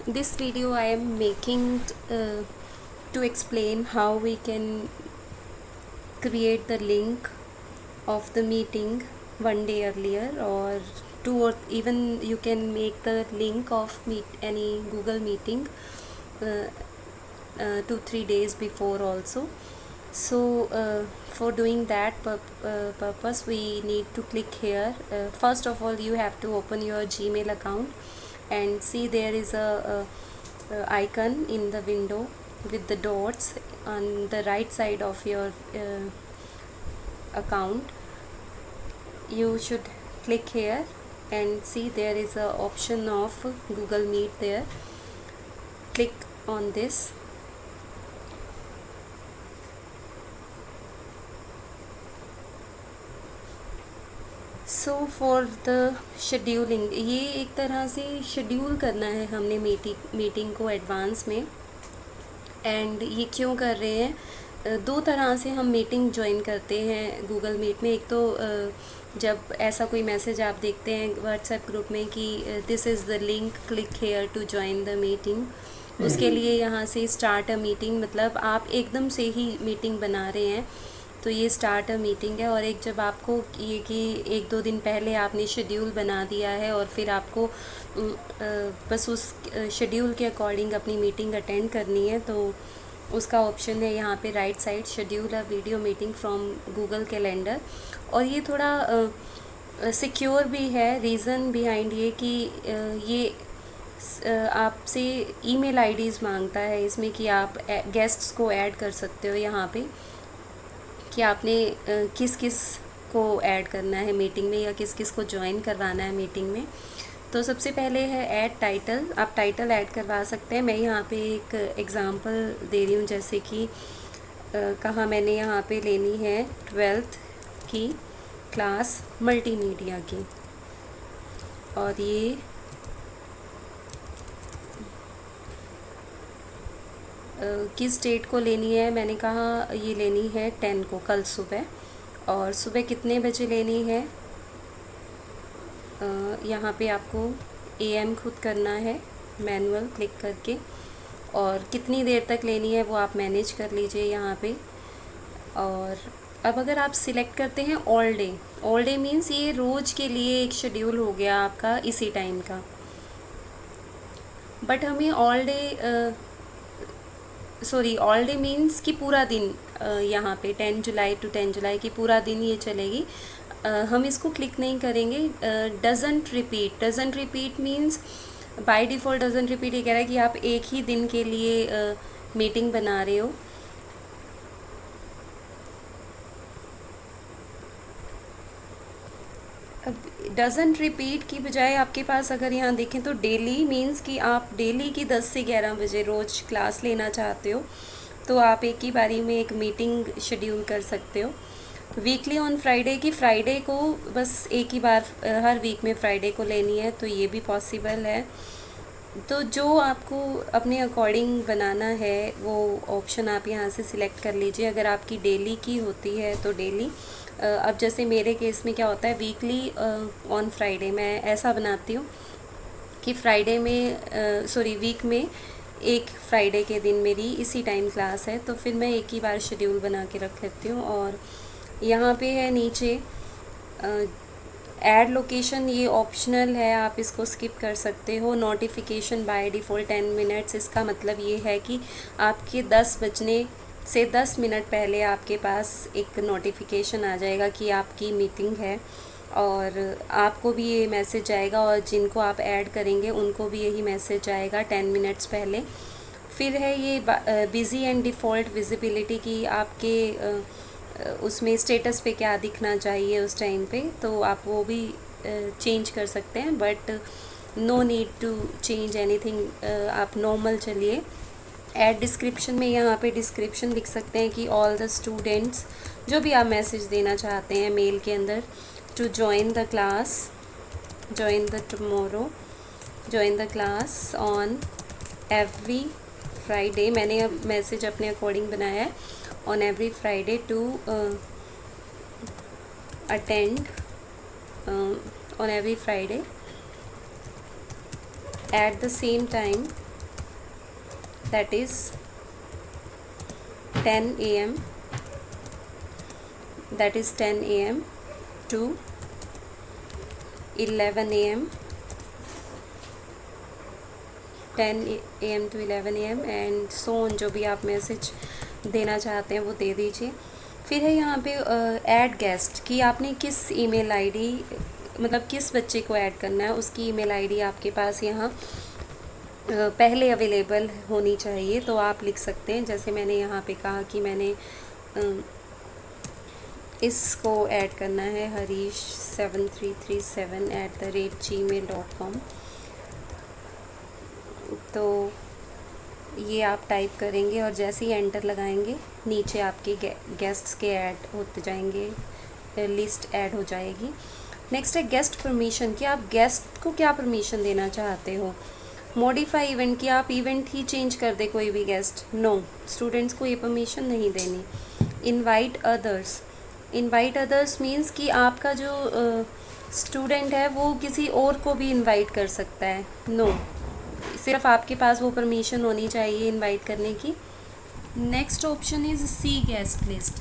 This video I am making to explain how we can create the link of the meeting one day earlier, or two, or even you can make the link of any Google meeting uh, 2-3 days before also. So for doing that purpose, we need to click here. First of all, you have to open your Gmail account and see there is a icon in the window with the dots on the right side of your account. You should click here and see there is a option of Google Meet there. Click on this. So for the scheduling, ये एक तरह से schedule करना है हमने meeting को advance में। And ये क्यों कर रहे हैं, दो तरह से हम मीटिंग ज्वाइन करते हैं गूगल मीट में। एक तो जब ऐसा कोई मैसेज आप देखते हैं व्हाट्सएप ग्रुप में कि this is the link, click here to join the meeting, उसके लिए यहाँ से स्टार्ट अ मीटिंग, मतलब आप एकदम से ही मीटिंग बना रहे हैं तो ये स्टार्ट अ मीटिंग है। और एक जब आपको ये कि 1-2 दिन पहले आपने शेड्यूल बना दिया है और फिर आपको बस उस शेड्यूल के अकॉर्डिंग अपनी मीटिंग अटेंड करनी है, तो उसका ऑप्शन है यहाँ पे right side, schedule a video meeting from Google calendar. और ये थोड़ा सिक्योर भी है। रीज़न बिहाइंड ये कि ये आपसे ईमेल आईडीज़ मांगता है इसमें कि आप गेस्ट्स को ऐड कर सकते हो यहाँ पे, कि आपने किस किस को ऐड करना है मीटिंग में या किस किस को ज्वाइन करवाना है मीटिंग में। तो सबसे पहले है ऐड टाइटल। आप टाइटल ऐड करवा सकते हैं। मैं यहाँ पे एक एग्ज़ाम्पल दे रही हूँ, जैसे कि कहाँ मैंने यहाँ पे लेनी है 12th की क्लास मल्टीमीडिया की, और ये किस डेट को लेनी है, मैंने कहा ये लेनी है 10 को, कल सुबह। और सुबह कितने बजे लेनी है, यहाँ पे आपको AM खुद करना है मैनुअल क्लिक करके, और कितनी देर तक लेनी है वो आप मैनेज कर लीजिए यहाँ पे। और अब अगर आप सिलेक्ट करते हैं ऑल डे मीन्स ये रोज़ के लिए एक शेड्यूल हो गया आपका इसी टाइम का। बट हमें ऑल डे मीन्स कि पूरा दिन, यहाँ पे 10 जुलाई टू 10 जुलाई की पूरा दिन ये चलेगी। हम इसको क्लिक नहीं करेंगे। Doesn't repeat means by default doesn't repeat ये कह रहा है कि आप एक ही दिन के लिए मीटिंग बना रहे हो। अब डजंट रिपीट की बजाय आपके पास अगर यहाँ देखें तो डेली मीन्स कि आप डेली की 10 से 11 बजे रोज़ क्लास लेना चाहते हो, तो आप एक ही बारी में एक मीटिंग शेड्यूल कर सकते हो। वीकली ऑन फ्राइडे की फ्राइडे को बस एक ही बार हर वीक में फ्राइडे को लेनी है, तो ये भी पॉसिबल है। तो जो आपको अपने अकॉर्डिंग बनाना है वो ऑप्शन आप यहाँ से सिलेक्ट कर लीजिए। अगर आपकी डेली की होती है तो डेली, अब जैसे मेरे केस में क्या होता है, वीकली ऑन फ्राइडे मैं ऐसा बनाती हूँ कि फ्राइडे में वीक में एक फ्राइडे के दिन मेरी इसी टाइम क्लास है, तो फिर मैं एक ही बार शेड्यूल बना के रख लेती हूँ। और यहाँ पे है नीचे ऐड लोकेशन, ये ऑप्शनल है, आप इसको स्किप कर सकते हो। नोटिफिकेशन बाय डिफ़ॉल्ट 10 मिनट्स, इसका मतलब ये है कि आपके 10 बजने से 10 मिनट पहले आपके पास एक नोटिफिकेशन आ जाएगा कि आपकी मीटिंग है, और आपको भी ये मैसेज आएगा और जिनको आप ऐड करेंगे उनको भी यही मैसेज आएगा 10 मिनट्स पहले। फिर है ये बिज़ी एंड डिफ़ॉल्ट विजिबिलिटी की, आपके उसमें स्टेटस पे क्या दिखना चाहिए उस टाइम पे, तो आप वो भी चेंज कर सकते हैं। But no need to change anything, आप नॉर्मल चलिए। ऐड डिस्क्रिप्शन में यहाँ पे डिस्क्रिप्शन लिख सकते हैं कि ऑल द स्टूडेंट्स, जो भी आप मैसेज देना चाहते हैं मेल के अंदर, to join the class, join the tomorrow, join the class on every Friday. मैंने अब मैसेज अपने अकॉर्डिंग बनाया है, on every Friday to attend on every Friday at the same time that is 10 a.m. that is 10 a.m. to 11 a.m. 10 a.m. to 11 a.m. And so on, जो भी आप message देना चाहते हैं वो दे दीजिए। फिर है यहाँ पे ऐड गेस्ट कि आपने किस ईमेल आईडी, मतलब किस बच्चे को ऐड करना है, उसकी ईमेल आईडी आपके पास यहाँ पहले अवेलेबल होनी चाहिए। तो आप लिख सकते हैं, जैसे मैंने यहाँ पे कहा कि मैंने इसको ऐड करना है harish7337@gmail.com। तो ये आप टाइप करेंगे और जैसे ही एंटर लगाएंगे नीचे आपके गेस्ट्स के ऐड होते जाएंगे, लिस्ट ऐड हो जाएगी। नेक्स्ट है गेस्ट परमिशन कि आप गेस्ट को क्या परमिशन देना चाहते हो। मॉडिफाई इवेंट कि आप इवेंट ही चेंज कर दे कोई भी गेस्ट, नो, स्टूडेंट्स को ये परमिशन नहीं देनी। Invite others, invite others means कि आपका जो स्टूडेंट है वो किसी और को भी इनवाइट कर सकता है, नो, सिर्फ आपके पास वो परमिशन होनी चाहिए इनवाइट करने की। Next option is see guest list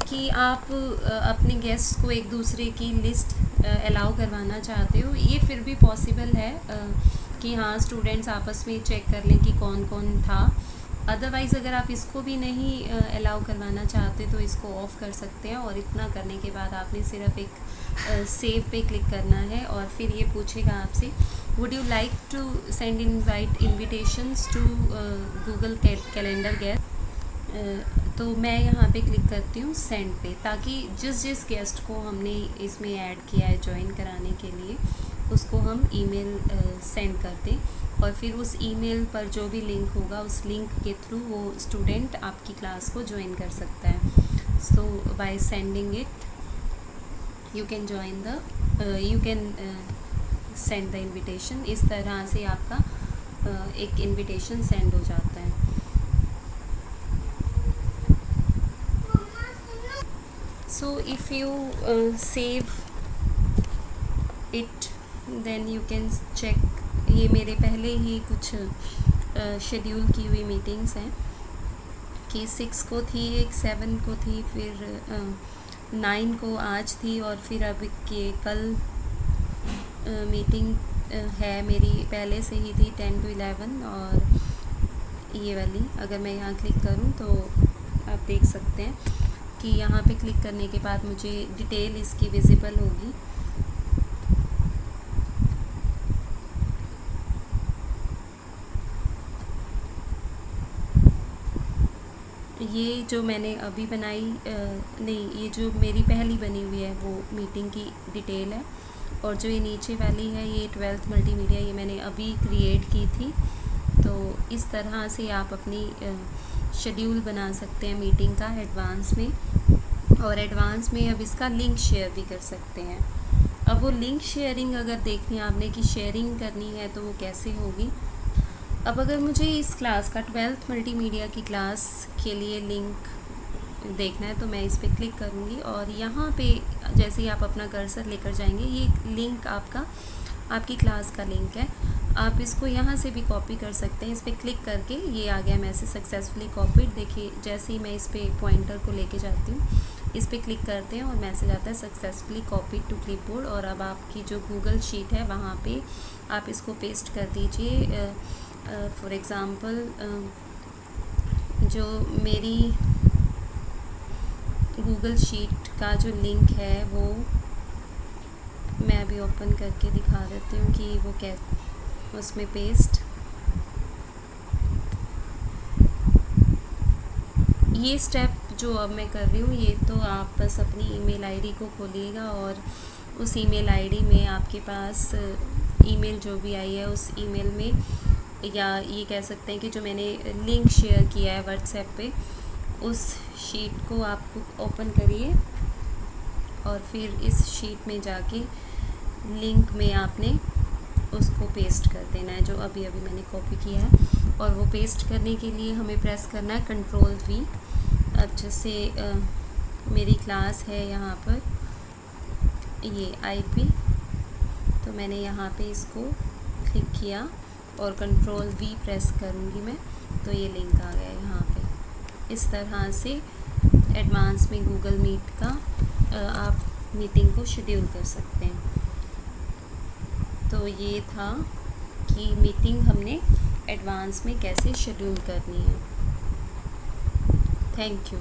कि आप अपने गेस्ट को एक दूसरे की लिस्ट अलाउ करवाना चाहते हो। ये फिर भी पॉसिबल है कि हाँ स्टूडेंट्स आपस में चेक कर लें कि कौन कौन था। अदरवाइज़ अगर आप इसको भी नहीं अलाउ करवाना चाहते तो इसको ऑफ़ कर सकते हैं। और इतना करने के बाद आपने सिर्फ एक सेव पे क्लिक करना है और फिर ये पूछेगा आपसे would you like to send invitations to Google Calendar guest. तो मैं यहाँ पे क्लिक करती हूँ सेंड पे, ताकि जिस जिस गेस्ट को हमने इसमें ऐड किया है ज्वाइन कराने के लिए उसको हम ईमेल सेंड कर दें और फिर उस ईमेल पर जो भी लिंक होगा उस लिंक के थ्रू वो स्टूडेंट आपकी क्लास को ज्वाइन कर सकता है। So by sending it you can join the you can send the invitation. इस तरह से आपका एक इन्विटेशन सेंड हो जाता है। So if you save it then you can check. ये मेरे पहले ही कुछ शेड्यूल की हुई मीटिंग्स हैं कि 6 को थी, एक 7 को थी, फिर 9 को आज थी और फिर अब के कल मीटिंग है मेरी पहले से ही थी 10 to 11। और ये वाली अगर मैं यहाँ क्लिक करूँ तो आप देख सकते हैं कि यहाँ पे क्लिक करने के बाद मुझे डिटेल इसकी विजिबल होगी। ये जो मैंने अभी बनाई नहीं, ये जो मेरी पहली बनी हुई है वो मीटिंग की डिटेल है। और जो ये नीचे वाली है ये 12th मल्टीमीडिया, ये मैंने अभी क्रिएट की थी। तो इस तरह से आप अपनी शेड्यूल बना सकते हैं मीटिंग का एडवांस में। और एडवांस में अब इसका लिंक शेयर भी कर सकते हैं। अब वो लिंक शेयरिंग अगर देखनी है आपने कि शेयरिंग करनी है तो वो कैसे होगी। अब अगर मुझे इस क्लास का 12th मल्टीमीडिया की क्लास के लिए लिंक देखना है तो मैं इस पर क्लिक करूँगी और यहाँ पे जैसे ही आप अपना कर्सर लेकर जाएंगे ये लिंक आपकी क्लास का लिंक है। आप इसको यहाँ से भी कॉपी कर सकते हैं। इस पर क्लिक करके ये आ गया मैसेज सक्सेसफुली कॉपीड। देखिए जैसे ही मैं इस पर पॉइंटर को लेके जाती हूँ इस पर क्लिक करते हैं और मैसेज आता है सक्सेसफुली कॉपीड टू क्लिपबोर्ड। और अब आपकी जो गूगल शीट है वहाँ पे आप इसको पेस्ट कर दीजिए। फॉर एग्ज़ाम्पल जो मेरी गूगल शीट का जो लिंक है वो मैं अभी ओपन करके दिखा देती हूँ कि वो कैसे उसमें पेस्ट। ये स्टेप जो अब मैं कर रही हूँ ये तो आप बस अपनी ईमेल आईडी को खोलिएगा और उस ईमेल आईडी में आपके पास ईमेल जो भी आई है उस ईमेल में, या ये कह सकते हैं कि जो मैंने लिंक शेयर किया है व्हाट्सएप पे उस शीट को आप ओपन करिए और फिर इस शीट में जाके लिंक में आपने उसको पेस्ट कर देना है जो अभी मैंने कॉपी किया है। और वो पेस्ट करने के लिए हमें प्रेस करना है Ctrl+V। अब जैसे मेरी क्लास है यहाँ पर ये IP, तो मैंने यहाँ पे इसको क्लिक किया और कंट्रोल V प्रेस करूँगी मैं तो ये लिंक आ गया यहाँ पे। इस तरह से एडवांस में गूगल मीट का आप मीटिंग को शेड्यूल कर सकते हैं। तो ये था कि मीटिंग हमने एडवांस में कैसे शेड्यूल करनी है। Thank you.